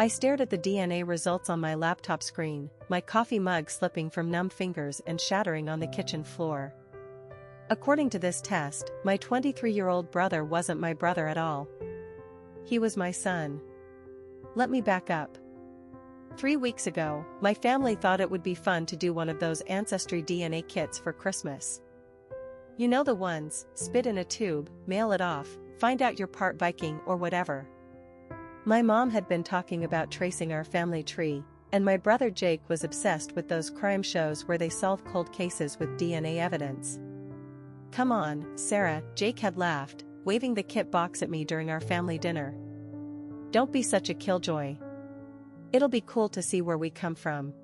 I stared at the DNA results on my laptop screen, my coffee mug slipping from numb fingers and shattering on the kitchen floor. According to this test, my 23-year-old brother wasn't my brother at all. He was my son. Let me back up. 3 weeks ago, my family thought it would be fun to do one of those Ancestry DNA kits for Christmas. You know the ones, spit in a tube, mail it off, find out you're part Viking or whatever. My mom had been talking about tracing our family tree, and my brother Jake was obsessed with those crime shows where they solve cold cases with DNA evidence. Come on, Sarah, Jake had laughed, waving the kit box at me during our family dinner. Don't be such a killjoy. It'll be cool to see where we come from.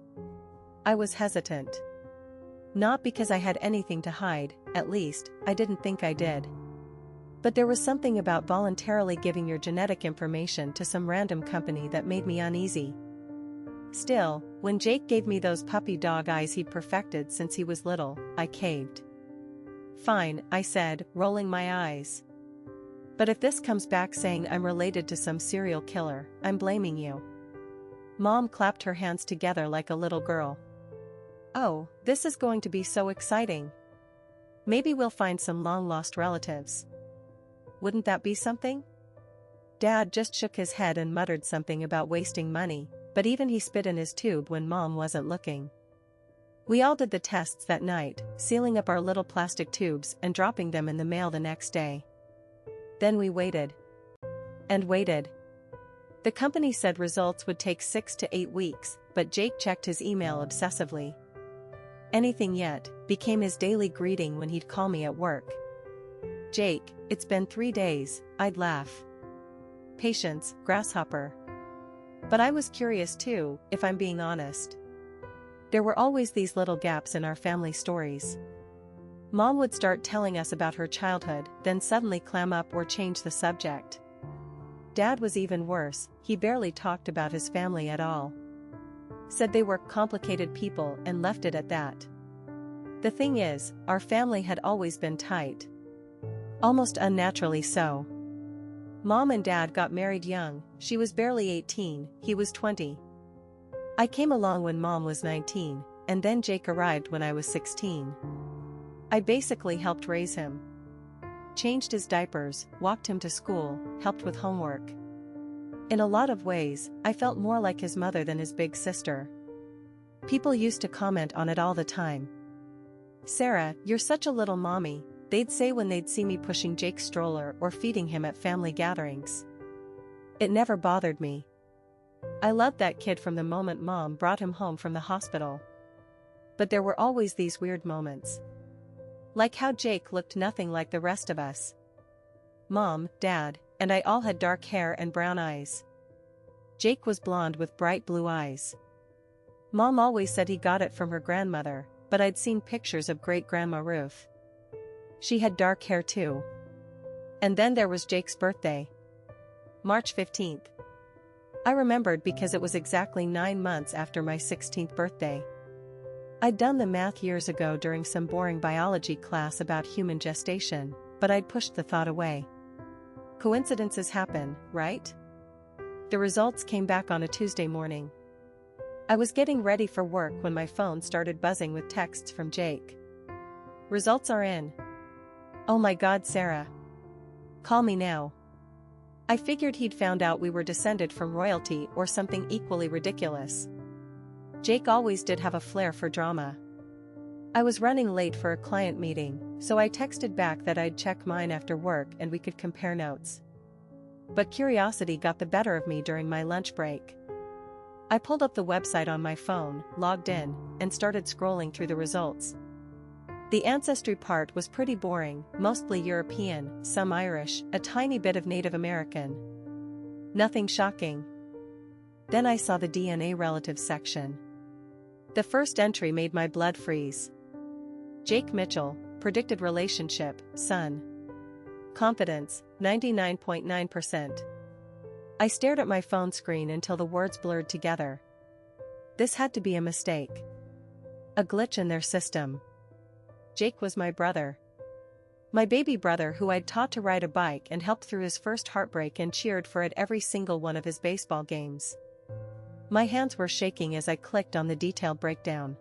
I was hesitant. Not because I had anything to hide, at least, I didn't think I did. But there was something about voluntarily giving your genetic information to some random company that made me uneasy. Still, when Jake gave me those puppy dog eyes he'd perfected since he was little, I caved. Fine, I said, rolling my eyes. But if this comes back saying I'm related to some serial killer, I'm blaming you. Mom clapped her hands together like a little girl. Oh, this is going to be so exciting. Maybe we'll find some long-lost relatives. Wouldn't that be something? Dad just shook his head and muttered something about wasting money, but even he spit in his tube when Mom wasn't looking. We all did the tests that night, sealing up our little plastic tubes and dropping them in the mail the next day. Then we waited. And waited. The company said results would take 6 to 8 weeks, but Jake checked his email obsessively. Anything yet became his daily greeting when he'd call me at work. Jake, it's been 3 days, I'd laugh. Patience, grasshopper. But I was curious too, if I'm being honest. There were always these little gaps in our family stories. Mom would start telling us about her childhood, then suddenly clam up or change the subject. Dad was even worse, he barely talked about his family at all. Said they were complicated people and left it at that. The thing is, our family had always been tight. Almost unnaturally so. Mom and Dad got married young, she was barely 18, he was 20. I came along when Mom was 19, and then Jake arrived when I was 16. I basically helped raise him. Changed his diapers, walked him to school, helped with homework. In a lot of ways, I felt more like his mother than his big sister. People used to comment on it all the time. Sarah, you're such a little mommy, they'd say when they'd see me pushing Jake's stroller or feeding him at family gatherings. It never bothered me. I loved that kid from the moment Mom brought him home from the hospital. But there were always these weird moments. Like how Jake looked nothing like the rest of us. Mom, Dad, and I all had dark hair and brown eyes. Jake was blonde with bright blue eyes. Mom always said he got it from her grandmother, but I'd seen pictures of great-grandma Ruth. She had dark hair too. And then there was Jake's birthday. March 15th. I remembered because it was exactly 9 months after my 16th birthday. I'd done the math years ago during some boring biology class about human gestation, but I'd pushed the thought away. Coincidences happen, right? The results came back on a Tuesday morning. I was getting ready for work when my phone started buzzing with texts from Jake. Results are in. Oh my God, Sarah. Call me now. I figured he'd found out we were descended from royalty or something equally ridiculous. Jake always did have a flair for drama. I was running late for a client meeting, so I texted back that I'd check mine after work and we could compare notes. But curiosity got the better of me during my lunch break. I pulled up the website on my phone, logged in, and started scrolling through the results. The ancestry part was pretty boring, mostly European, some Irish, a tiny bit of Native American. Nothing shocking. Then I saw the DNA relatives section. The first entry made my blood freeze. Jake Mitchell, predicted relationship, son. Confidence, 99.9%. I stared at my phone screen until the words blurred together. This had to be a mistake. A glitch in their system. Jake was my brother. My baby brother who I'd taught to ride a bike and helped through his first heartbreak and cheered for at every single one of his baseball games. My hands were shaking as I clicked on the detailed breakdown.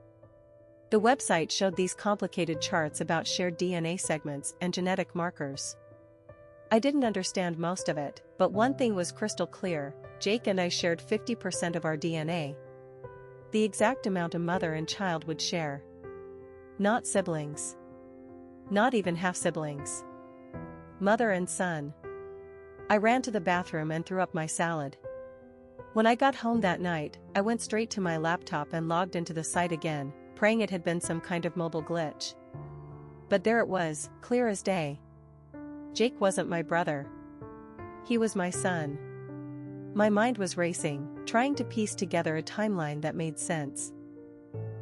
The website showed these complicated charts about shared DNA segments and genetic markers. I didn't understand most of it, but one thing was crystal clear: Jake and I shared 50% of our DNA. The exact amount a mother and child would share. Not siblings. Not even half-siblings. Mother and son. I ran to the bathroom and threw up my salad. When I got home that night, I went straight to my laptop and logged into the site again, praying it had been some kind of mobile glitch. But there it was, clear as day. Jake wasn't my brother. He was my son. My mind was racing, trying to piece together a timeline that made sense.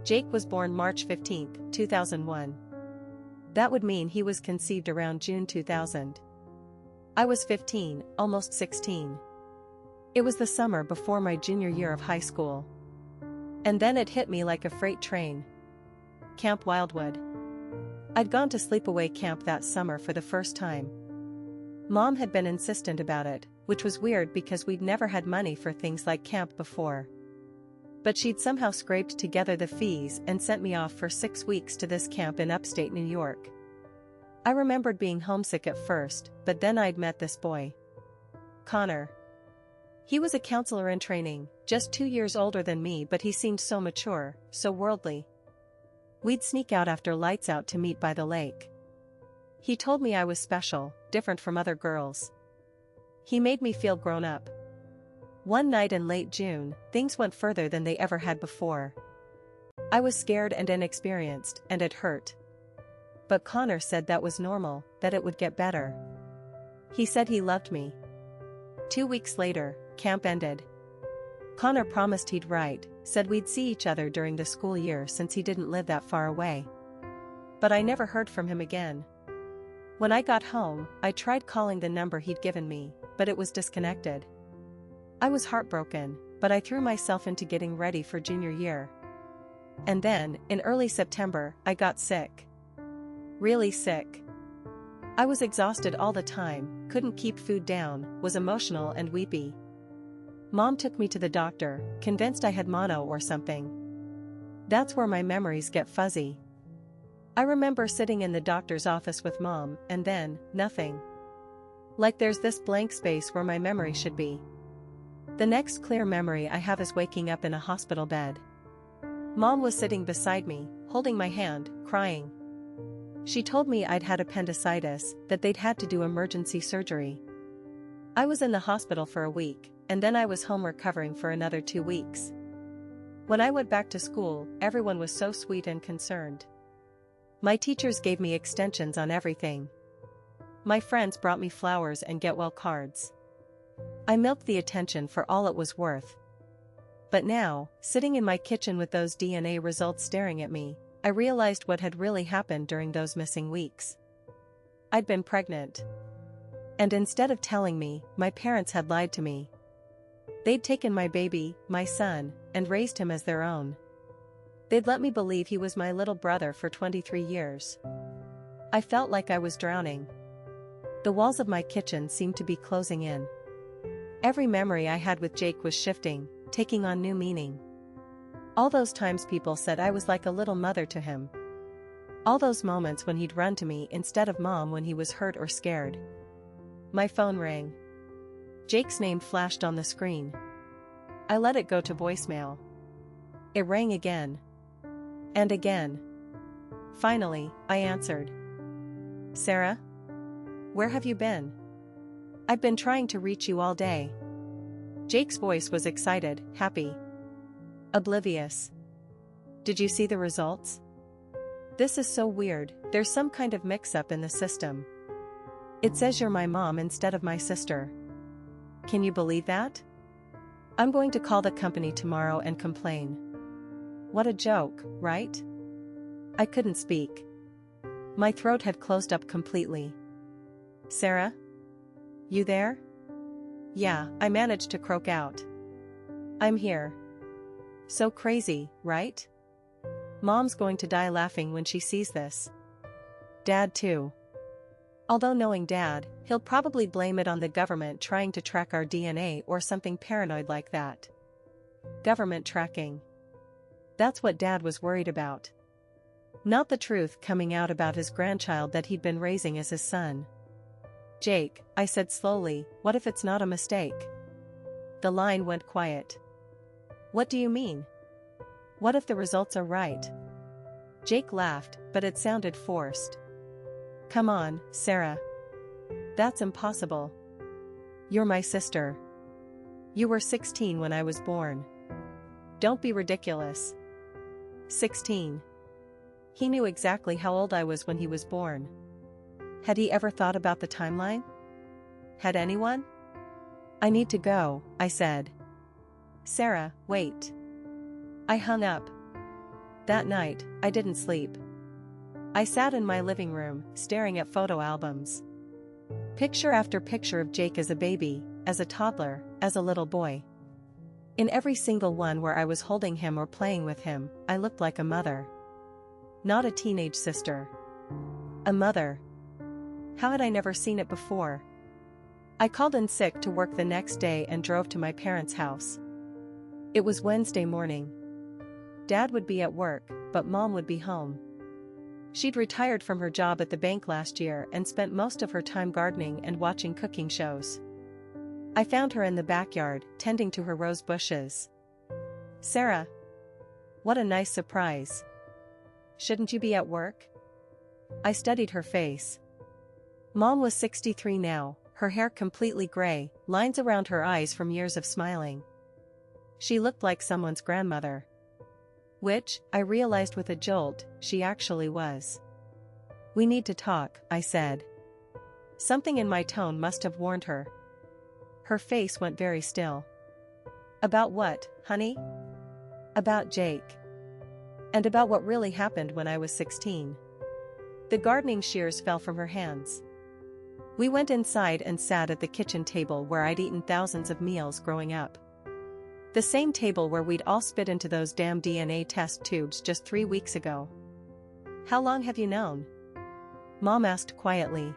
Jake was born March 15, 2001. That would mean he was conceived around June 2000. I was 15, almost 16. It was the summer before my junior year of high school. And then it hit me like a freight train. Camp Wildwood. I'd gone to sleepaway camp that summer for the first time. Mom had been insistent about it, which was weird because we'd never had money for things like camp before. But she'd somehow scraped together the fees and sent me off for 6 weeks to this camp in upstate New York. I remembered being homesick at first, but then I'd met this boy. Connor. He was a counselor in training, just 2 years older than me, but he seemed so mature, so worldly. We'd sneak out after lights out to meet by the lake. He told me I was special, different from other girls. He made me feel grown up. One night in late June, things went further than they ever had before. I was scared and inexperienced, and it hurt. But Connor said that was normal, that it would get better. He said he loved me. 2 weeks later, camp ended. Connor promised he'd write, said we'd see each other during the school year since he didn't live that far away. But I never heard from him again. When I got home, I tried calling the number he'd given me, but it was disconnected. I was heartbroken, but I threw myself into getting ready for junior year. And then, in early September, I got sick. Really sick. I was exhausted all the time, couldn't keep food down, was emotional and weepy. Mom took me to the doctor, convinced I had mono or something. That's where my memories get fuzzy. I remember sitting in the doctor's office with Mom, and then, nothing. Like there's this blank space where my memory should be. The next clear memory I have is waking up in a hospital bed. Mom was sitting beside me, holding my hand, crying. She told me I'd had appendicitis, that they'd had to do emergency surgery. I was in the hospital for a week, and then I was home recovering for another 2 weeks. When I went back to school, everyone was so sweet and concerned. My teachers gave me extensions on everything. My friends brought me flowers and get well cards. I milked the attention for all it was worth. But now, sitting in my kitchen with those DNA results staring at me, I realized what had really happened during those missing weeks. I'd been pregnant. And instead of telling me, my parents had lied to me. They'd taken my baby, my son, and raised him as their own. They'd let me believe he was my little brother for 23 years. I felt like I was drowning. The walls of my kitchen seemed to be closing in. Every memory I had with Jake was shifting, taking on new meaning. All those times people said I was like a little mother to him. All those moments when he'd run to me instead of Mom when he was hurt or scared. My phone rang. Jake's name flashed on the screen. I let it go to voicemail. It rang again. And again. Finally, I answered. Sarah? Where have you been? I've been trying to reach you all day. Jake's voice was excited, happy. Oblivious. Did you see the results? This is so weird, there's some kind of mix-up in the system. It says you're my mom instead of my sister. Can you believe that? I'm going to call the company tomorrow and complain. What a joke, right? I couldn't speak. My throat had closed up completely. Sarah? You there? Yeah, I managed to croak out. I'm here. So crazy, right? Mom's going to die laughing when she sees this. Dad too. Although knowing Dad, he'll probably blame it on the government trying to track our DNA or something paranoid like that. Government tracking. That's what Dad was worried about. Not the truth coming out about his grandchild that he'd been raising as his son. Jake, I said slowly, what if it's not a mistake? The line went quiet. What do you mean? What if the results are right? Jake laughed, but it sounded forced. Come on, Sarah. That's impossible. You're my sister. You were 16 when I was born. Don't be ridiculous. 16. He knew exactly how old I was when he was born. Had he ever thought about the timeline? Had anyone? I need to go, I said. Sarah, wait. I hung up. That night, I didn't sleep. I sat in my living room, staring at photo albums. Picture after picture of Jake as a baby, as a toddler, as a little boy. In every single one where I was holding him or playing with him, I looked like a mother. Not a teenage sister. A mother. How had I never seen it before? I called in sick to work the next day and drove to my parents' house. It was Wednesday morning. Dad would be at work, but Mom would be home. She'd retired from her job at the bank last year and spent most of her time gardening and watching cooking shows. I found her in the backyard, tending to her rose bushes. Sarah. What a nice surprise. Shouldn't you be at work? I studied her face. Mom was 63 now, her hair completely gray, lines around her eyes from years of smiling. She looked like someone's grandmother. Which, I realized with a jolt, she actually was. We need to talk, I said. Something in my tone must have warned her. Her face went very still. About what, honey? About Jake. And about what really happened when I was 16. The gardening shears fell from her hands. We went inside and sat at the kitchen table where I'd eaten thousands of meals growing up. The same table where we'd all spit into those damn DNA test tubes just 3 weeks ago. How long have you known? Mom asked quietly.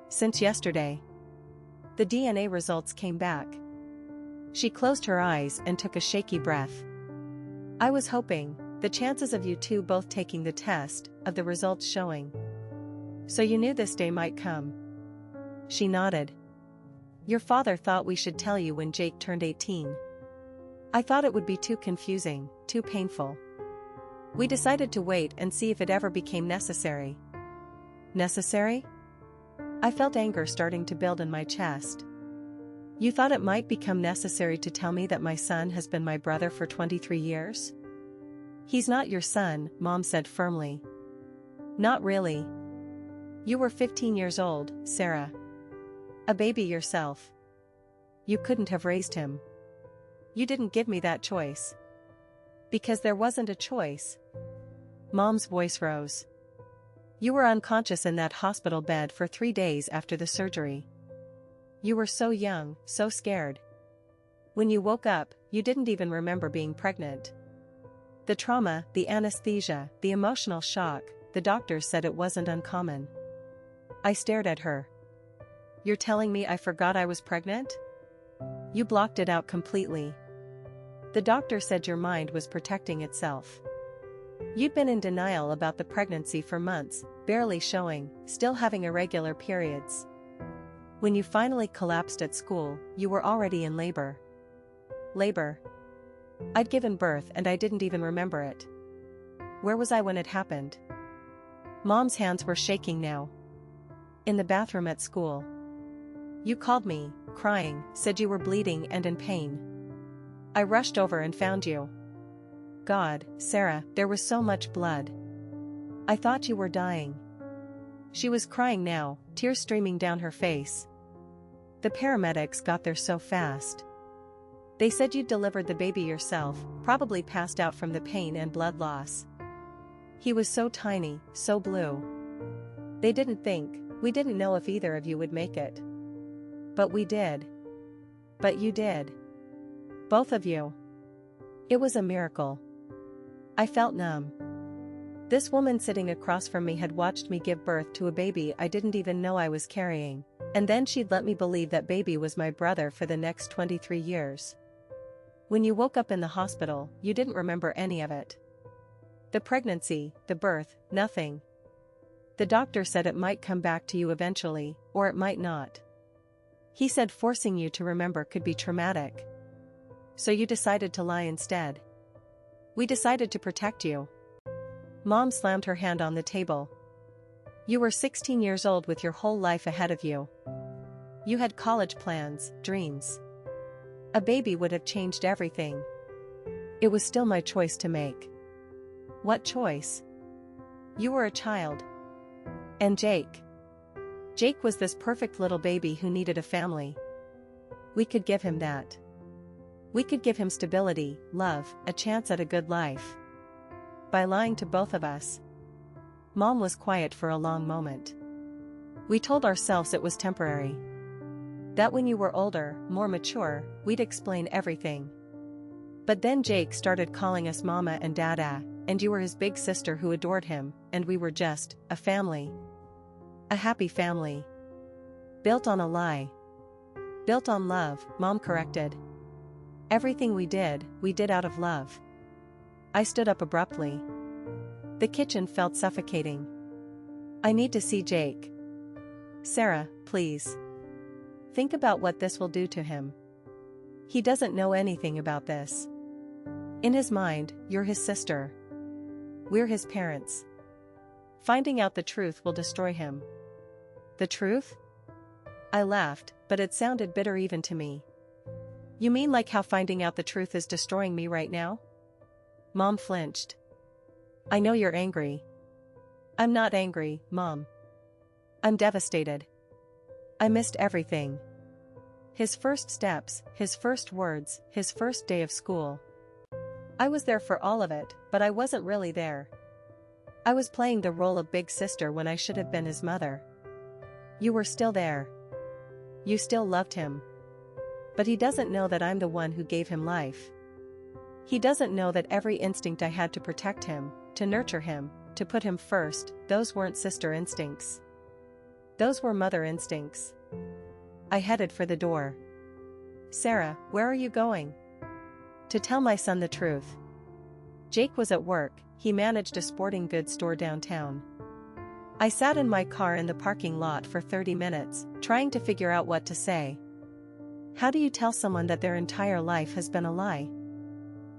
Since yesterday. The DNA results came back. She closed her eyes and took a shaky breath. I was hoping, the chances of you two both taking the test, of the results showing. So you knew this day might come. She nodded. Your father thought we should tell you when Jake turned 18. I thought it would be too confusing, too painful. We decided to wait and see if it ever became necessary. Necessary? I felt anger starting to build in my chest. You thought it might become necessary to tell me that my son has been my brother for 23 years? He's not your son, Mom said firmly. Not really. You were 15 years old, Sarah. A baby yourself. You couldn't have raised him. You didn't give me that choice. Because there wasn't a choice. Mom's voice rose. You were unconscious in that hospital bed for 3 days after the surgery. You were so young, so scared. When you woke up, you didn't even remember being pregnant. The trauma, the anesthesia, the emotional shock, the doctors said it wasn't uncommon. I stared at her. You're telling me I forgot I was pregnant? You blocked it out completely. The doctor said your mind was protecting itself. You'd been in denial about the pregnancy for months, barely showing, still having irregular periods. When you finally collapsed at school, you were already in labor. Labor. I'd given birth and I didn't even remember it. Where was I when it happened? Mom's hands were shaking now. In the bathroom at school. You called me, crying, said you were bleeding and in pain. I rushed over and found you. God, Sarah, there was so much blood. I thought you were dying. She was crying now, tears streaming down her face. The paramedics got there so fast. They said you'd delivered the baby yourself, probably passed out from the pain and blood loss. He was so tiny, so blue. They didn't think, we didn't know if either of you would make it. But we did. But you did. Both of you. It was a miracle. I felt numb. This woman sitting across from me had watched me give birth to a baby I didn't even know I was carrying, and then she'd let me believe that baby was my brother for the next 23 years. When you woke up in the hospital, you didn't remember any of it. The pregnancy, the birth, nothing. The doctor said it might come back to you eventually, or it might not. He said forcing you to remember could be traumatic. So you decided to lie instead. We decided to protect you. Mom slammed her hand on the table. You were 16 years old with your whole life ahead of you. You had college plans, dreams. A baby would have changed everything. It was still my choice to make. What choice? You were a child. And Jake. Jake was this perfect little baby who needed a family. We could give him that. We could give him stability, love, a chance at a good life. By lying to both of us. Mom was quiet for a long moment. We told ourselves it was temporary. That when you were older, more mature, we'd explain everything. But then Jake started calling us Mama and Dada, and you were his big sister who adored him, and we were just a family. A happy family. Built on a lie. Built on love, Mom corrected. Everything we did out of love. I stood up abruptly. The kitchen felt suffocating. I need to see Jake. Sarah, please. Think about what this will do to him. He doesn't know anything about this. In his mind, you're his sister. We're his parents. Finding out the truth will destroy him. The truth? I laughed, but it sounded bitter even to me. You mean like how finding out the truth is destroying me right now? Mom flinched. I know you're angry. I'm not angry, Mom. I'm devastated. I missed everything. His first steps, his first words, his first day of school. I was there for all of it, but I wasn't really there. I was playing the role of big sister when I should have been his mother. You were still there. You still loved him. But he doesn't know that I'm the one who gave him life. He doesn't know that every instinct I had to protect him, to nurture him, to put him first, those weren't sister instincts. Those were mother instincts. I headed for the door. Sarah, where are you going? To tell my son the truth. Jake was at work, he managed a sporting goods store downtown. I sat in my car in the parking lot for 30 minutes, trying to figure out what to say. How do you tell someone that their entire life has been a lie?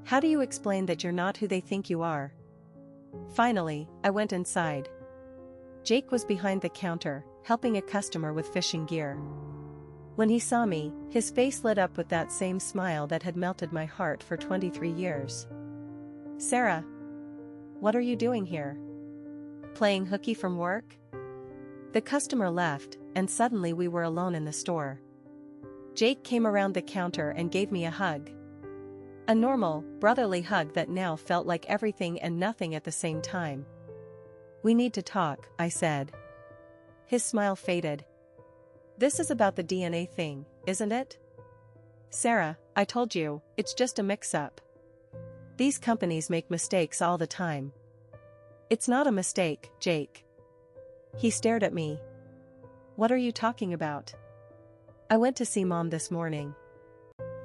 How do you explain that you're not who they think you are? Finally, I went inside. Jake was behind the counter, helping a customer with fishing gear. When he saw me, his face lit up with that same smile that had melted my heart for 23 years. Sarah, what are you doing here? Playing hooky from work? The customer left, and suddenly we were alone in the store. Jake came around the counter and gave me a hug. A normal, brotherly hug that now felt like everything and nothing at the same time. We need to talk, I said. His smile faded. This is about the DNA thing, isn't it? Sarah, I told you, it's just a mix-up. These companies make mistakes all the time. It's not a mistake, Jake. He stared at me. What are you talking about? I went to see Mom this morning.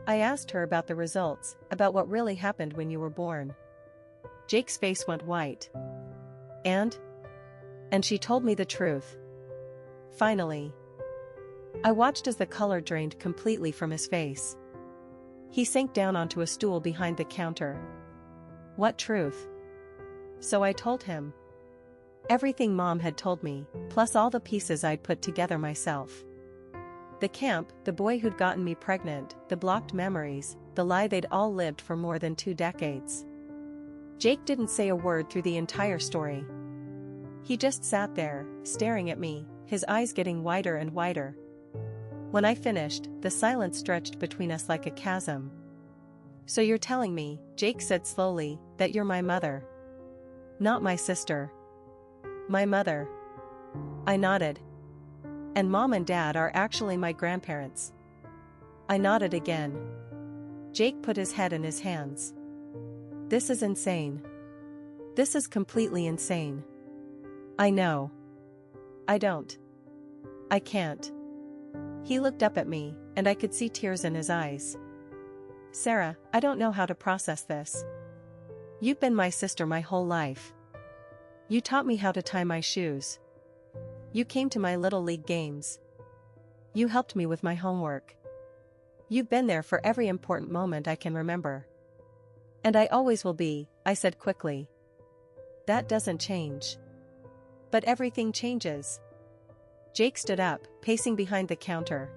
I asked her about the results, about what really happened when you were born. Jake's face went white. And she told me the truth. Finally. I watched as the color drained completely from his face. He sank down onto a stool behind the counter. What truth? So I told him. Everything Mom had told me, plus all the pieces I'd put together myself. The camp, the boy who'd gotten me pregnant, the blocked memories, the lie they'd all lived for more than 2 decades. Jake didn't say a word through the entire story. He just sat there, staring at me, his eyes getting wider and wider. When I finished, the silence stretched between us like a chasm. So you're telling me, Jake said slowly, that you're my mother. Not my sister. My mother. I nodded. And Mom and Dad are actually my grandparents. I nodded again. Jake put his head in his hands. This is insane. This is completely insane. I know. I don't. I can't. He looked up at me, and I could see tears in his eyes. Sarah, I don't know how to process this. You've been my sister my whole life. You taught me how to tie my shoes. You came to my little league games. You helped me with my homework. You've been there for every important moment I can remember. And I always will be, I said quickly. That doesn't change. But everything changes. Jake stood up, pacing behind the counter.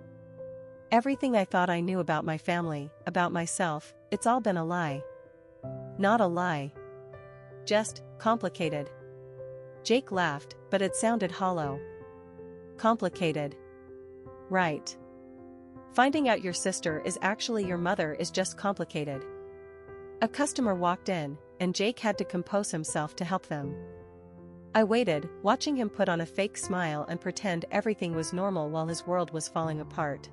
Everything I thought I knew about my family, about myself, it's all been a lie. Not a lie. Just, complicated. Jake laughed, but it sounded hollow. Complicated. Right. Finding out your sister is actually your mother is just complicated. A customer walked in, and Jake had to compose himself to help them. I waited, watching him put on a fake smile and pretend everything was normal while his world was falling apart.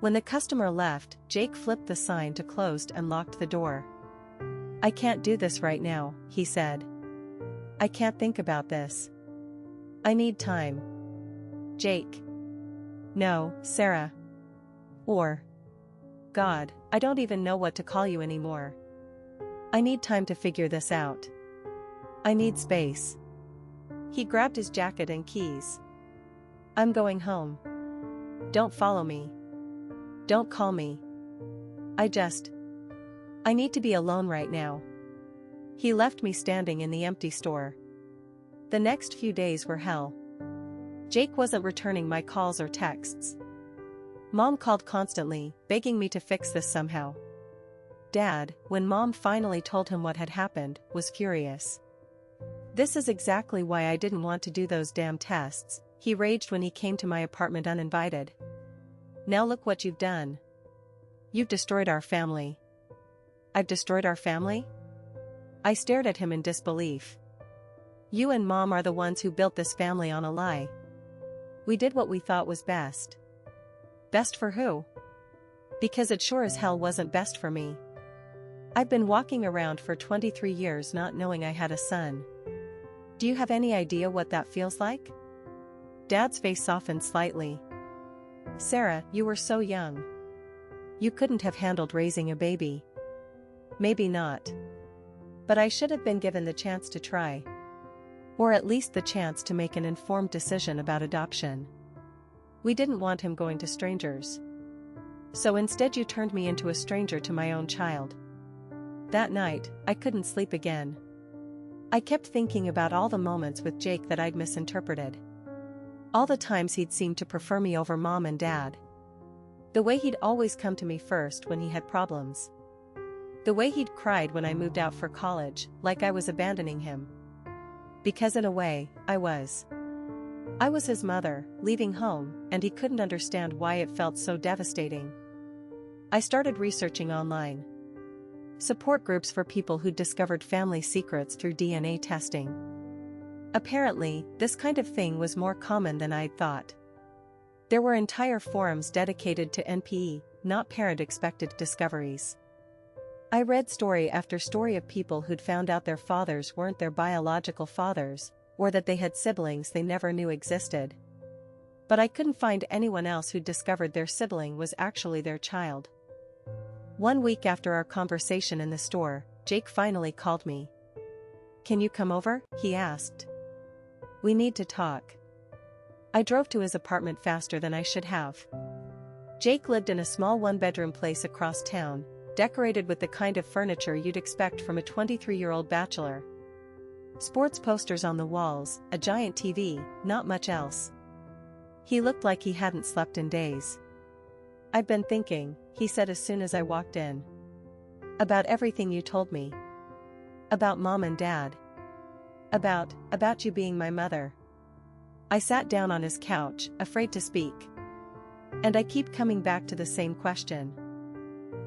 When the customer left, Jake flipped the sign to closed and locked the door. I can't do this right now, he said. I can't think about this. I need time. Jake. No, Sarah. Or. God, I don't even know what to call you anymore. I need time to figure this out. I need space. He grabbed his jacket and keys. I'm going home. Don't follow me. Don't call me. I need to be alone right now. He left me standing in the empty store. The next few days were hell. Jake wasn't returning my calls or texts. Mom called constantly, begging me to fix this somehow. Dad, when Mom finally told him what had happened, was furious. This is exactly why I didn't want to do those damn tests, he raged when he came to my apartment uninvited. Now look what you've done. You've destroyed our family. I've destroyed our family? I stared at him in disbelief. You and Mom are the ones who built this family on a lie. We did what we thought was best. Best for who? Because it sure as hell wasn't best for me. I've been walking around for 23 years not knowing I had a son. Do you have any idea what that feels like? Dad's face softened slightly. Sarah, you were so young. You couldn't have handled raising a baby. Maybe not. But I should have been given the chance to try. Or at least the chance to make an informed decision about adoption. We didn't want him going to strangers. So instead you turned me into a stranger to my own child. That night, I couldn't sleep again. I kept thinking about all the moments with Jake that I'd misinterpreted. All the times he'd seemed to prefer me over Mom and Dad. The way he'd always come to me first when he had problems. The way he'd cried when I moved out for college, like I was abandoning him. Because in a way, I was. I was his mother, leaving home, and he couldn't understand why it felt so devastating. I started researching online. Support groups for people who discovered family secrets through DNA testing. Apparently, this kind of thing was more common than I'd thought. There were entire forums dedicated to NPE, not parent-expected discoveries. I read story after story of people who'd found out their fathers weren't their biological fathers, or that they had siblings they never knew existed. But I couldn't find anyone else who'd discovered their sibling was actually their child. 1 week after our conversation in the store, Jake finally called me. Can you come over? He asked. We need to talk. I drove to his apartment faster than I should have. Jake lived in a small one-bedroom place across town, decorated with the kind of furniture you'd expect from a 23-year-old bachelor. Sports posters on the walls, a giant TV, not much else. He looked like he hadn't slept in days. I've been thinking, he said as soon as I walked in. About everything you told me. About Mom and Dad. About you being my mother. I sat down on his couch, afraid to speak. And I keep coming back to the same question.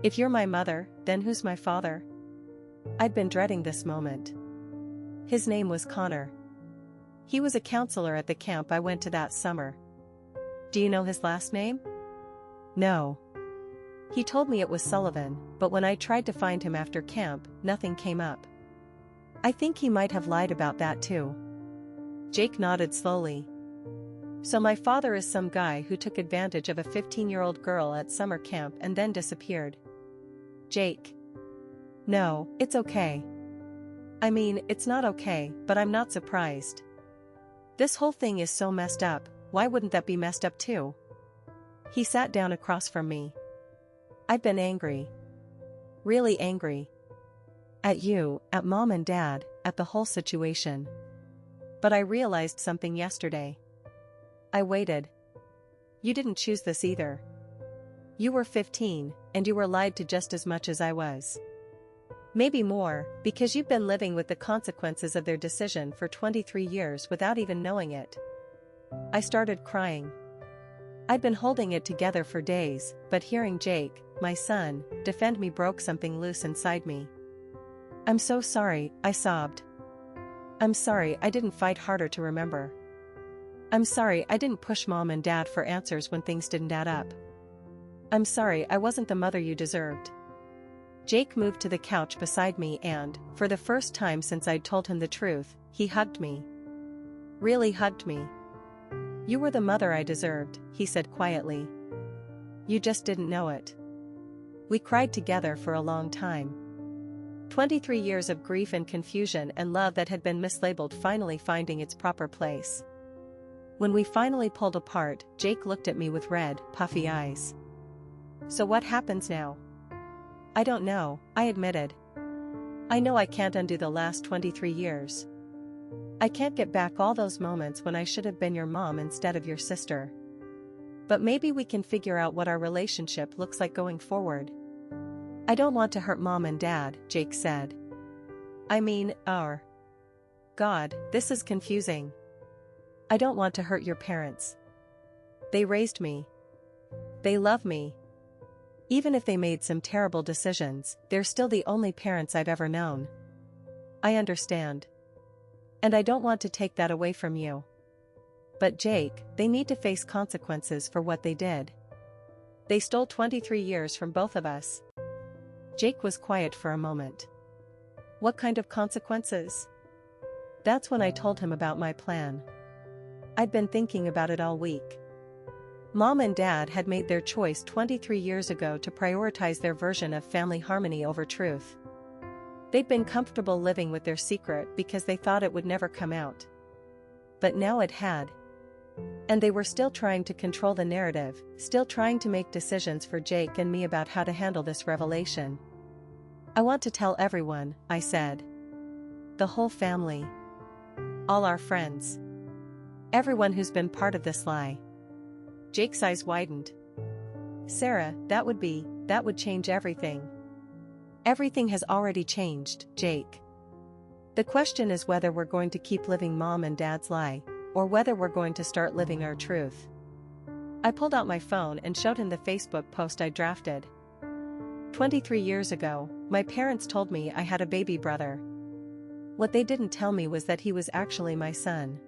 If you're my mother, then who's my father? I'd been dreading this moment. His name was Connor. He was a counselor at the camp I went to that summer. Do you know his last name? No. He told me it was Sullivan, but when I tried to find him after camp, nothing came up. I think he might have lied about that too. Jake nodded slowly. So my father is some guy who took advantage of a 15-year-old girl at summer camp and then disappeared. Jake. No, it's okay. I mean, it's not okay, but I'm not surprised. This whole thing is so messed up, why wouldn't that be messed up too? He sat down across from me. I've been angry. Really angry. At you, at Mom and Dad, at the whole situation. But I realized something yesterday. I waited. You didn't choose this either. You were 15, and you were lied to just as much as I was. Maybe more, because you've been living with the consequences of their decision for 23 years without even knowing it. I started crying. I'd been holding it together for days, but hearing Jake, my son, defend me broke something loose inside me. I'm so sorry, I sobbed. I'm sorry I didn't fight harder to remember. I'm sorry I didn't push Mom and Dad for answers when things didn't add up. I'm sorry I wasn't the mother you deserved. Jake moved to the couch beside me and, for the first time since I'd told him the truth, he hugged me. Really hugged me. You were the mother I deserved, he said quietly. You just didn't know it. We cried together for a long time. 23 years of grief and confusion and love that had been mislabeled finally finding its proper place. When we finally pulled apart, Jake looked at me with red, puffy eyes. So what happens now? I don't know, I admitted. I know I can't undo the last 23 years. I can't get back all those moments when I should have been your mom instead of your sister. But maybe we can figure out what our relationship looks like going forward. I don't want to hurt Mom and Dad, Jake said. I mean, our. God, this is confusing. I don't want to hurt your parents. They raised me. They love me. Even if they made some terrible decisions, they're still the only parents I've ever known. I understand. And I don't want to take that away from you. But Jake, they need to face consequences for what they did. They stole 23 years from both of us. Jake was quiet for a moment. What kind of consequences? That's when I told him about my plan. I'd been thinking about it all week. Mom and Dad had made their choice 23 years ago to prioritize their version of family harmony over truth. They'd been comfortable living with their secret because they thought it would never come out. But now it had. And they were still trying to control the narrative, still trying to make decisions for Jake and me about how to handle this revelation. I want to tell everyone, I said. The whole family. All our friends. Everyone who's been part of this lie. Jake's eyes widened. Sarah, that would change everything. Everything has already changed, Jake. The question is whether we're going to keep living Mom and Dad's lie, or whether we're going to start living our truth. I pulled out my phone and showed him the Facebook post I drafted. 23 years ago, my parents told me I had a baby brother. What they didn't tell me was that he was actually my son.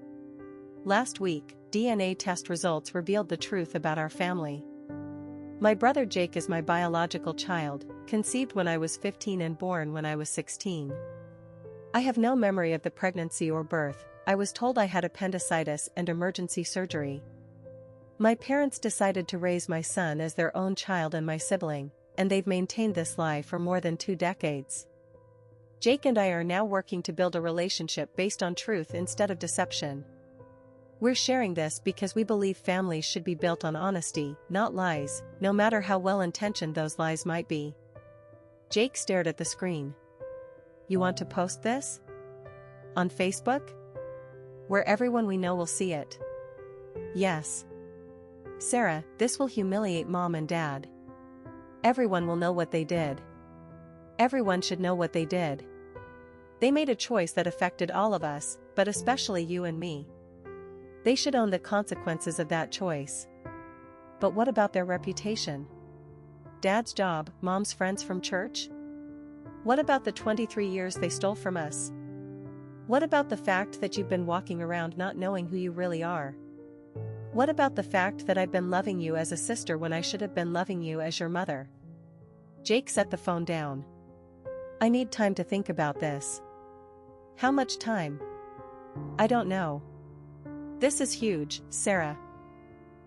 Last week, DNA test results revealed the truth about our family. My brother Jake is my biological child, conceived when I was 15 and born when I was 16. I have no memory of the pregnancy or birth. I was told I had appendicitis and emergency surgery. My parents decided to raise my son as their own child and my sibling, and they've maintained this lie for more than 2 decades. Jake and I are now working to build a relationship based on truth instead of deception. We're sharing this because we believe families should be built on honesty, not lies, no matter how well-intentioned those lies might be. Jake stared at the screen. You want to post this? On Facebook? Where everyone we know will see it. Yes. Sarah, this will humiliate Mom and Dad. Everyone will know what they did. Everyone should know what they did. They made a choice that affected all of us, but especially you and me. They should own the consequences of that choice. But what about their reputation? Dad's job, Mom's friends from church? What about the 23 years they stole from us? What about the fact that you've been walking around not knowing who you really are? What about the fact that I've been loving you as a sister when I should have been loving you as your mother? Jake set the phone down. I need time to think about this. How much time? I don't know. This is huge, Sarah.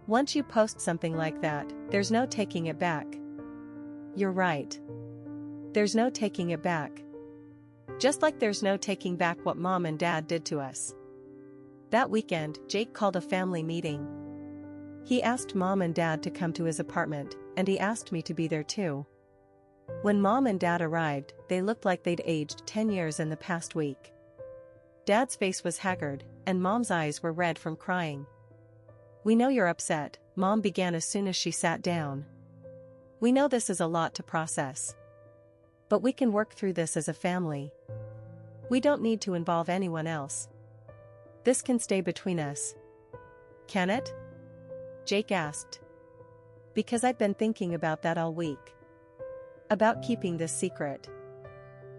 Once you post something like that, there's no taking it back. You're right. There's no taking it back. Just like there's no taking back what Mom and Dad did to us. That weekend, Jake called a family meeting. He asked Mom and Dad to come to his apartment, and he asked me to be there too. When Mom and Dad arrived, they looked like they'd aged 10 years in the past week. Dad's face was haggard, and Mom's eyes were red from crying. "We know you're upset," Mom began as soon as she sat down. "We know this is a lot to process. But we can work through this as a family. We don't need to involve anyone else. This can stay between us." "Can it?" Jake asked. "Because I've been thinking about that all week. About keeping this secret.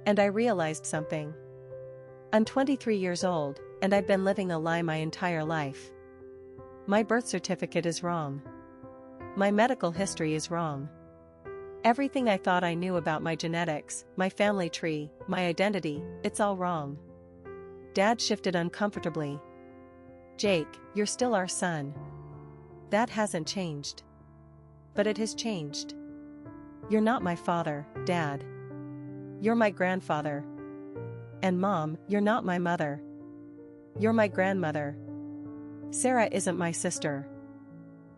And I realized something. I'm 23 years old, and I've been living a lie my entire life. My birth certificate is wrong. My medical history is wrong. Everything I thought I knew about my genetics, my family tree, my identity, it's all wrong." Dad shifted uncomfortably. "Jake, you're still our son. That hasn't changed. But it has changed. You're not my father, Dad. You're my grandfather. And Mom, you're not my mother. You're my grandmother. Sarah isn't my sister.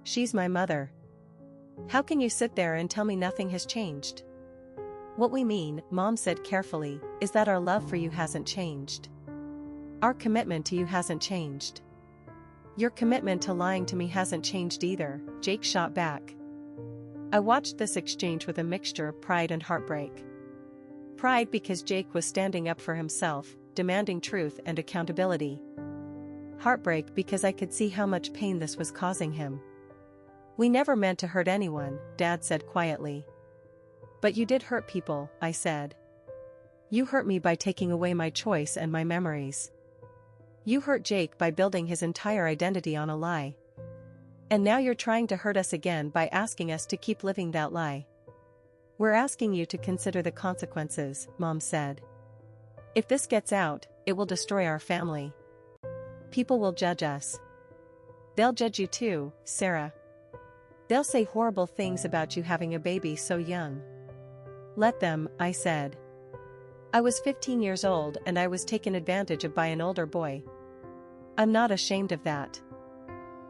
She's my mother. How can you sit there and tell me nothing has changed?" "What we mean," Mom said carefully, "is that our love for you hasn't changed. Our commitment to you hasn't changed. Your commitment to lying to me hasn't changed either," Jake shot back. I watched this exchange with a mixture of pride and heartbreak. Pride because Jake was standing up for himself, demanding truth and accountability. Heartbreak because I could see how much pain this was causing him. "We never meant to hurt anyone," Dad said quietly. "But you did hurt people," I said. "You hurt me by taking away my choice and my memories. You hurt Jake by building his entire identity on a lie. And now you're trying to hurt us again by asking us to keep living that lie. We're asking you to consider the consequences," Mom said. "If this gets out, it will destroy our family. People will judge us. They'll judge you too, Sarah. They'll say horrible things about you having a baby so young." "Let them," I said. "I was 15 years old and I was taken advantage of by an older boy. I'm not ashamed of that.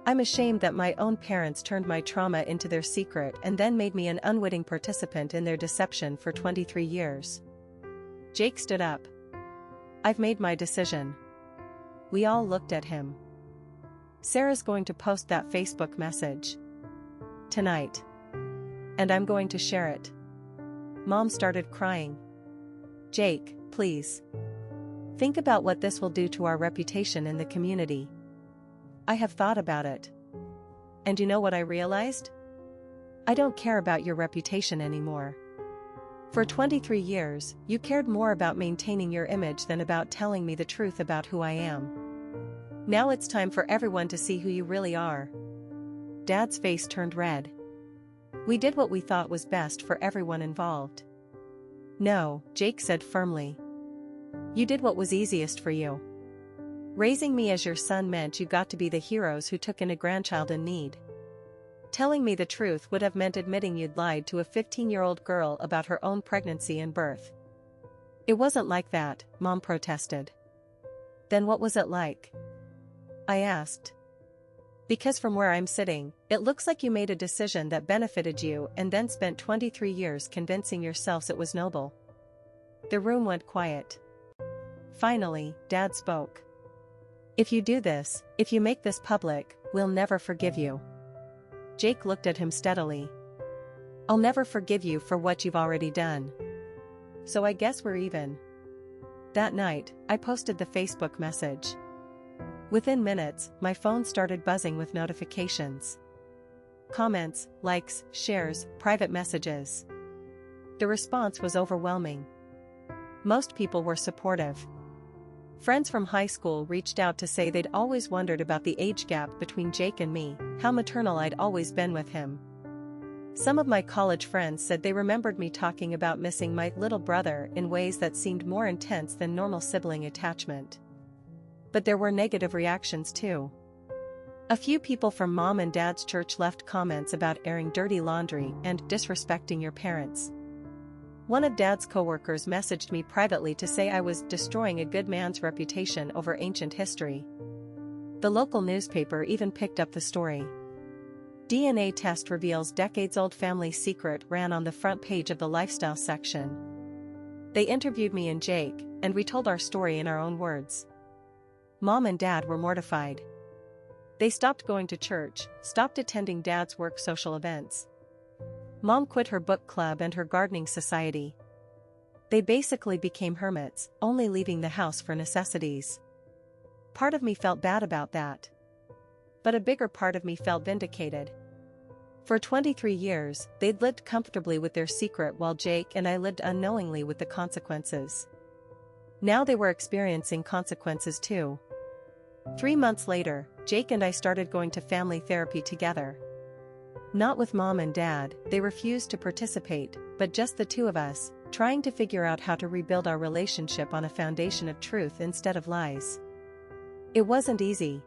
I'm ashamed that my own parents turned my trauma into their secret and then made me an unwitting participant in their deception for 23 years. Jake stood up. "I've made my decision." We all looked at him. "Sarah's going to post that Facebook message tonight. And I'm going to share it." Mom started crying. "Jake, please. Think about what this will do to our reputation in the community." "I have thought about it. And you know what I realized? I don't care about your reputation anymore. For 23 years, you cared more about maintaining your image than about telling me the truth about who I am. Now it's time for everyone to see who you really are." Dad's face turned red. "We did what we thought was best for everyone involved." "No," Jake said firmly. "You did what was easiest for you. Raising me as your son meant you got to be the heroes who took in a grandchild in need. Telling me the truth would have meant admitting you'd lied to a 15-year-old girl about her own pregnancy and birth." "It wasn't like that," Mom protested. "Then what was it like?" I asked. "Because from where I'm sitting, it looks like you made a decision that benefited you and then spent 23 years convincing yourselves it was noble." The room went quiet. Finally, Dad spoke. "If you do this, if you make this public, we'll never forgive you." Jake looked at him steadily. "I'll never forgive you for what you've already done. So I guess we're even." That night, I posted the Facebook message. Within minutes, my phone started buzzing with notifications. Comments, likes, shares, private messages. The response was overwhelming. Most people were supportive. Friends from high school reached out to say they'd always wondered about the age gap between Jake and me, how maternal I'd always been with him. Some of my college friends said they remembered me talking about missing my little brother in ways that seemed more intense than normal sibling attachment. But there were negative reactions too. A few people from Mom and Dad's church left comments about airing dirty laundry and disrespecting your parents. One of Dad's coworkers messaged me privately to say I was destroying a good man's reputation over ancient history. The local newspaper even picked up the story. DNA test reveals decades-old family secret ran on the front page of the lifestyle section. They interviewed me and Jake, and we told our story in our own words. Mom and Dad were mortified. They stopped going to church, stopped attending Dad's work social events. Mom quit her book club and her gardening society. They basically became hermits, only leaving the house for necessities. Part of me felt bad about that. But a bigger part of me felt vindicated. For 23 years, they'd lived comfortably with their secret while Jake and I lived unknowingly with the consequences. Now they were experiencing consequences too. 3 months later, Jake and I started going to family therapy together. Not with Mom and Dad, they refused to participate, but just the two of us, trying to figure out how to rebuild our relationship on a foundation of truth instead of lies. It wasn't easy.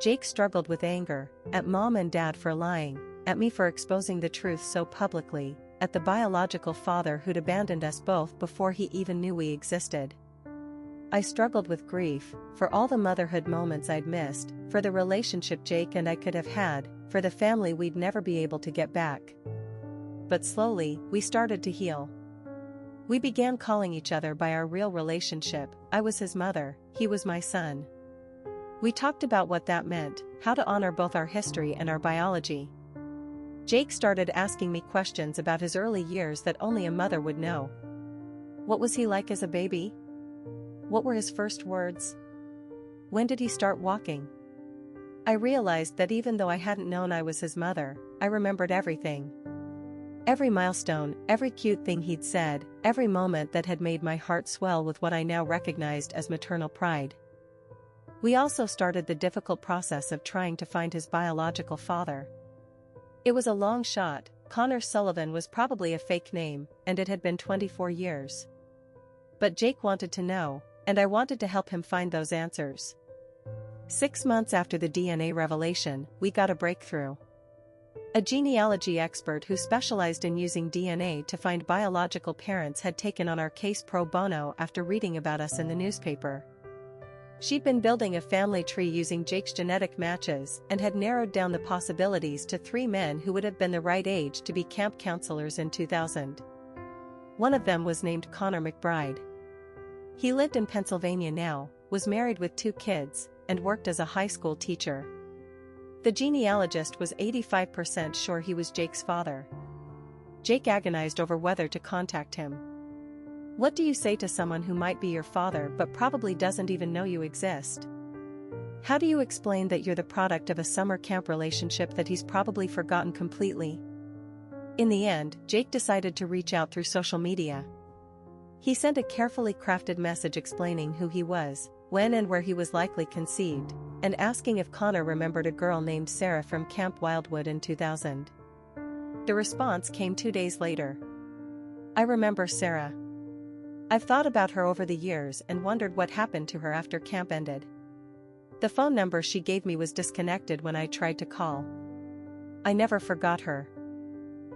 Jake struggled with anger, at Mom and Dad for lying, at me for exposing the truth so publicly, at the biological father who'd abandoned us both before he even knew we existed. I struggled with grief, for all the motherhood moments I'd missed, for the relationship Jake and I could have had, for the family we'd never be able to get back. But slowly, we started to heal. We began calling each other by our real relationship. I was his mother, he was my son. We talked about what that meant, how to honor both our history and our biology. Jake started asking me questions about his early years that only a mother would know. What was he like as a baby? What were his first words? When did he start walking? I realized that even though I hadn't known I was his mother, I remembered everything. Every milestone, every cute thing he'd said, every moment that had made my heart swell with what I now recognized as maternal pride. We also started the difficult process of trying to find his biological father. It was a long shot. Connor Sullivan was probably a fake name, and it had been 24 years. But Jake wanted to know, and I wanted to help him find those answers. 6 months after the DNA revelation, we got a breakthrough. A genealogy expert who specialized in using DNA to find biological parents had taken on our case pro bono after reading about us in the newspaper. She'd been building a family tree using Jake's genetic matches and had narrowed down the possibilities to 3 men who would have been the right age to be camp counselors in 2000. One of them was named Connor McBride. He lived in Pennsylvania now, was married with 2 kids, and worked as a high school teacher. The genealogist was 85% sure he was Jake's father. Jake agonized over whether to contact him. What do you say to someone who might be your father but probably doesn't even know you exist? How do you explain that you're the product of a summer camp relationship that he's probably forgotten completely? In the end, Jake decided to reach out through social media. He sent a carefully crafted message explaining who he was, when and where he was likely conceived, and asking if Connor remembered a girl named Sarah from Camp Wildwood in 2000. The response came 2 days later. I remember Sarah. I've thought about her over the years and wondered what happened to her after camp ended. The phone number she gave me was disconnected when I tried to call. I never forgot her.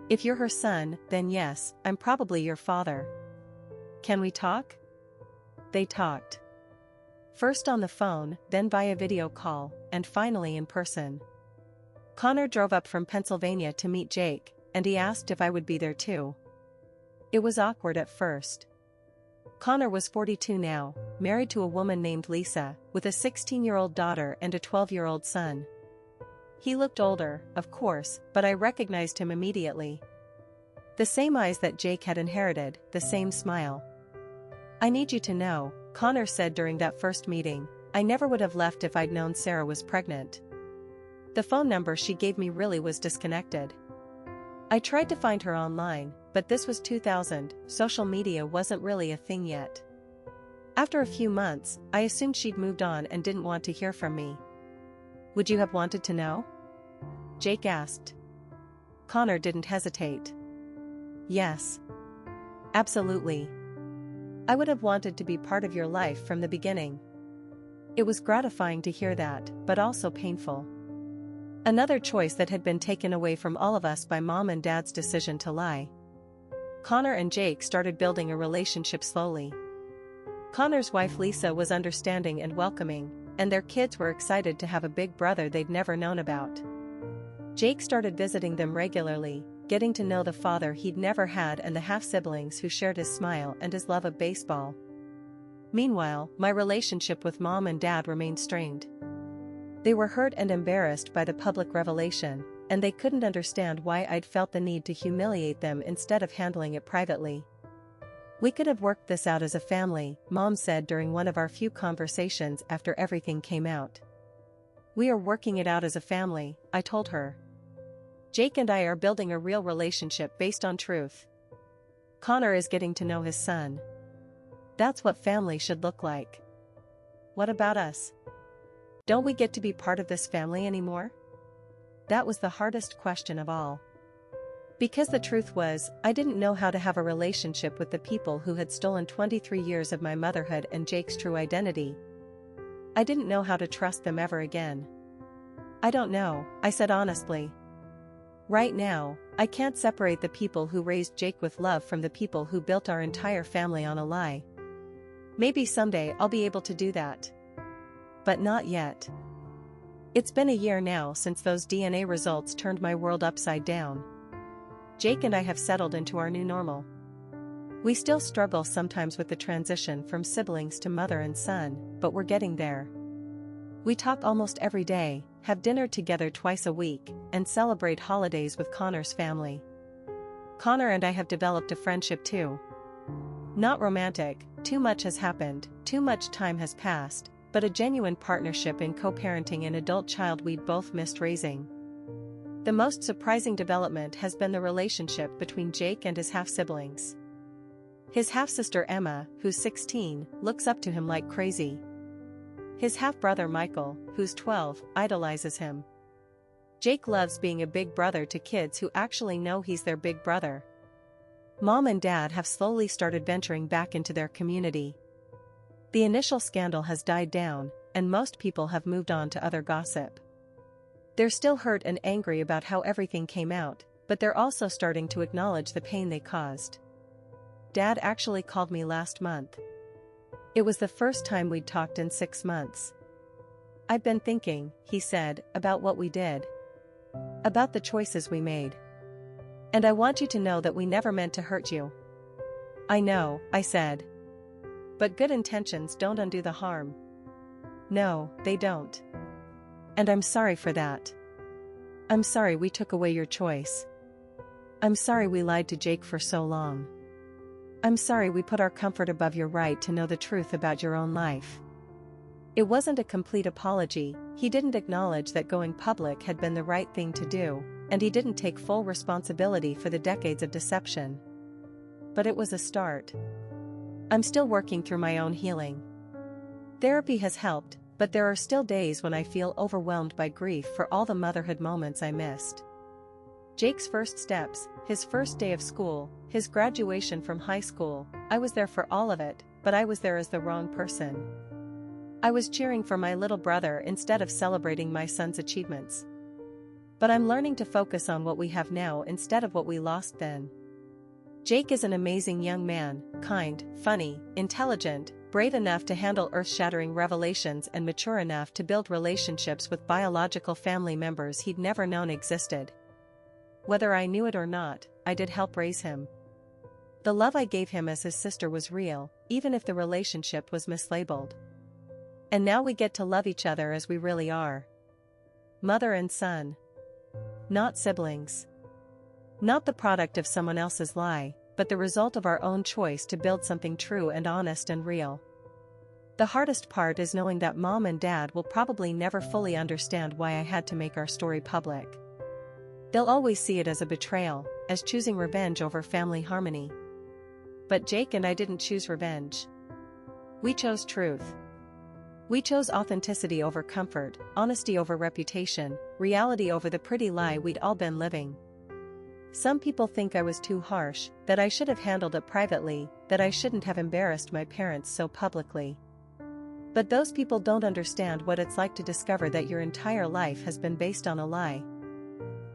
If you're her son, then yes, I'm probably your father. Can we talk? They talked. First on the phone, then via video call, and finally in person. Connor drove up from Pennsylvania to meet Jake, and he asked if I would be there too. It was awkward at first. Connor was 42 now, married to a woman named Lisa, with a 16-year-old daughter and a 12-year-old son. He looked older, of course, but I recognized him immediately. The same eyes that Jake had inherited, the same smile. I need you to know, Connor said during that first meeting, I never would have left if I'd known Sarah was pregnant. The phone number she gave me really was disconnected. I tried to find her online, but this was 2000, social media wasn't really a thing yet. After a few months, I assumed she'd moved on and didn't want to hear from me. Would you have wanted to know? Jake asked. Connor didn't hesitate. Yes. Absolutely. I would have wanted to be part of your life from the beginning. It was gratifying to hear that, but also painful. Another choice that had been taken away from all of us by Mom and Dad's decision to lie. Connor and Jake started building a relationship slowly. Connor's wife Lisa was understanding and welcoming, and their kids were excited to have a big brother they'd never known about. Jake started visiting them regularly, getting to know the father he'd never had and the half-siblings who shared his smile and his love of baseball. Meanwhile, my relationship with Mom and Dad remained strained. They were hurt and embarrassed by the public revelation, and they couldn't understand why I'd felt the need to humiliate them instead of handling it privately. "We could have worked this out as a family," Mom said during one of our few conversations after everything came out. "We are working it out as a family," I told her. "Jake and I are building a real relationship based on truth. Connor is getting to know his son. That's what family should look like. What about us? Don't we get to be part of this family anymore?" That was the hardest question of all. Because the truth was, I didn't know how to have a relationship with the people who had stolen 23 years of my motherhood and Jake's true identity. I didn't know how to trust them ever again. "I don't know," I said honestly. "Right now, I can't separate the people who raised Jake with love from the people who built our entire family on a lie. Maybe someday I'll be able to do that. But not yet." It's been a year now since those DNA results turned my world upside down. Jake and I have settled into our new normal. We still struggle sometimes with the transition from siblings to mother and son, but we're getting there. We talk almost every day, have dinner together twice a week, and celebrate holidays with Connor's family. Connor and I have developed a friendship too. Not romantic, too much has happened, too much time has passed, but a genuine partnership in co-parenting an adult child we'd both missed raising. The most surprising development has been the relationship between Jake and his half-siblings. His half-sister Emma, who's 16, looks up to him like crazy. His half-brother Michael, who's 12, idolizes him. Jake loves being a big brother to kids who actually know he's their big brother. Mom and Dad have slowly started venturing back into their community. The initial scandal has died down, and most people have moved on to other gossip. They're still hurt and angry about how everything came out, but they're also starting to acknowledge the pain they caused. Dad actually called me last month. It was the first time we'd talked in 6 months. "I've been thinking," he said, "about what we did. About the choices we made. And I want you to know that we never meant to hurt you." "I know," I said. "But good intentions don't undo the harm." "No, they don't. And I'm sorry for that. I'm sorry we took away your choice. I'm sorry we lied to Jake for so long. I'm sorry we put our comfort above your right to know the truth about your own life." It wasn't a complete apology. He didn't acknowledge that going public had been the right thing to do, and he didn't take full responsibility for the decades of deception. But it was a start. I'm still working through my own healing. Therapy has helped, but there are still days when I feel overwhelmed by grief for all the motherhood moments I missed. Jake's first steps, his first day of school, his graduation from high school, I was there for all of it, but I was there as the wrong person. I was cheering for my little brother instead of celebrating my son's achievements. But I'm learning to focus on what we have now instead of what we lost then. Jake is an amazing young man, kind, funny, intelligent, brave enough to handle earth-shattering revelations and mature enough to build relationships with biological family members he'd never known existed. Whether I knew it or not, I did help raise him. The love I gave him as his sister was real, even if the relationship was mislabeled. And now we get to love each other as we really are. Mother and son. Not siblings. Not the product of someone else's lie, but the result of our own choice to build something true and honest and real. The hardest part is knowing that Mom and Dad will probably never fully understand why I had to make our story public. They'll always see it as a betrayal, as choosing revenge over family harmony. But Jake and I didn't choose revenge. We chose truth. We chose authenticity over comfort, honesty over reputation, reality over the pretty lie we'd all been living. Some people think I was too harsh, that I should have handled it privately, that I shouldn't have embarrassed my parents so publicly. But those people don't understand what it's like to discover that your entire life has been based on a lie.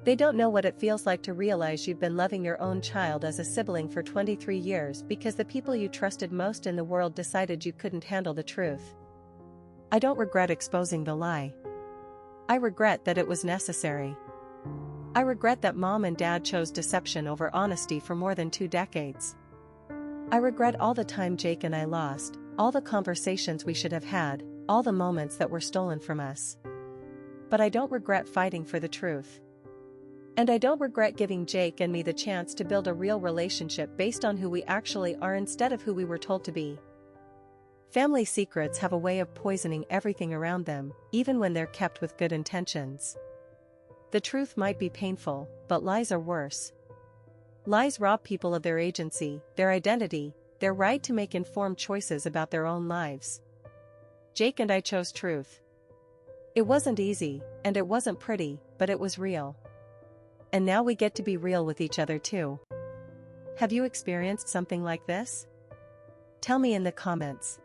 They don't know what it feels like to realize you've been loving your own child as a sibling for 23 years because the people you trusted most in the world decided you couldn't handle the truth. I don't regret exposing the lie. I regret that it was necessary. I regret that mom and dad chose deception over honesty for more than 2 decades. I regret all the time Jake and I lost, all the conversations we should have had, all the moments that were stolen from us. But I don't regret fighting for the truth. And I don't regret giving Jake and me the chance to build a real relationship based on who we actually are instead of who we were told to be. Family secrets have a way of poisoning everything around them, even when they're kept with good intentions. The truth might be painful, but lies are worse. Lies rob people of their agency, their identity, their right to make informed choices about their own lives. Jake and I chose truth. It wasn't easy, and it wasn't pretty, but it was real. And now we get to be real with each other too. Have you experienced something like this? Tell me in the comments.